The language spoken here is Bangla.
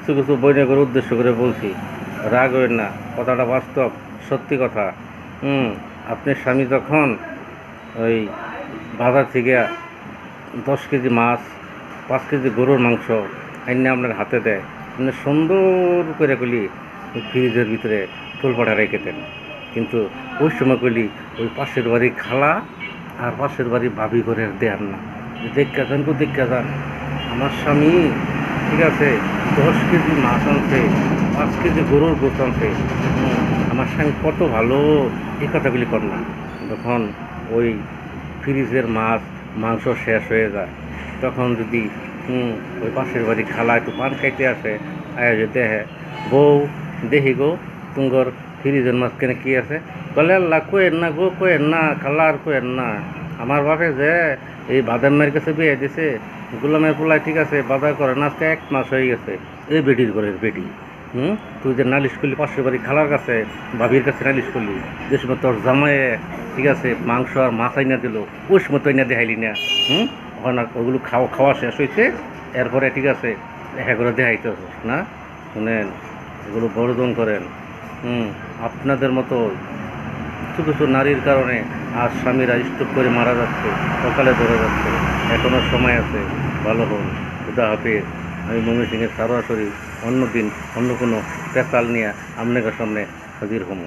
কিছু কিছু বইনগর উদ্দেশ্য করে বলছি, রাগ হইন না, কথাটা বাস্তব, সত্যি কথা। আপনার স্বামী যখন ওই বাজার থেকে 10 কেজি মাছ, 5 কেজি গরুর মাংস আইনে আপনার হাতে দেয়, আপনি সুন্দর করে কলি ফ্রিজের ভিতরে তোলপাড়া রেখে দেন। কিন্তু ওই সময় কলি ওই পাশের বাড়ি খালা আর পাশের বাড়ি ভাবি করে দেন না, দেখা যান কেউ দেখা যান আমার স্বামী, ঠিক আছে, 10 কেজি মাছ আনছে, 5 কেজি গরুর গোস্ত আনছে, আমার স্বামী কত ভালো, এই কথাগুলি কর না। যখন ওই ফ্রিজের মাছ মাংস শেষ হয়ে যায়, তখন যদি ওই পাশের বাড়ি খালা একটু পান খাইতে আসে, আয়োজন দেখে, বউ দেখি গো তুঙ্গর ফ্রিজের মাছ কেন কি আছে, বলে আল্লাহ কোয়েন না গো, কোয়েন না খালা, আর কোয়েন না, আমার বাপে যে এই বাদাম মায়ের কাছে বিয়ে দিছে, গোলামের পোলায়, ঠিক আছে, বাজার করে না, আজকে 1 মাস হয়ে গেছে, এই বেটির ঘরের বেটি। তুই যে নালিশ করলি পাশের বাড়ি খালার কাছে, ভাবির কাছে নালিশ করলি, যে সময় তোর জামাইয়ে, ঠিক আছে, মাংস আর মাছ আইনা দিল, ওই সময় তো আইনা দেখাইলি না। ওখানে ওগুলো খাওয়া শেষ হয়েছে, এরপরে ঠিক আছে দেখা করে দেখাইতে না। শুনেন, এগুলো বর্জন করেন। আপনাদের মতো কিছু কিছু নারীর কারণে আজ স্বামীরা স্ট্রোক করে মারা যাচ্ছে, সকালে ধরে যাচ্ছে। এখনও সময় আছে, ভালো হন। খুদা হাফেজ। আমি ময়মনসিংহের সরাসরি অন্য দিন অন্য কোনো পেশাল নিয়ে আপনাদের সামনে হাজির হবো।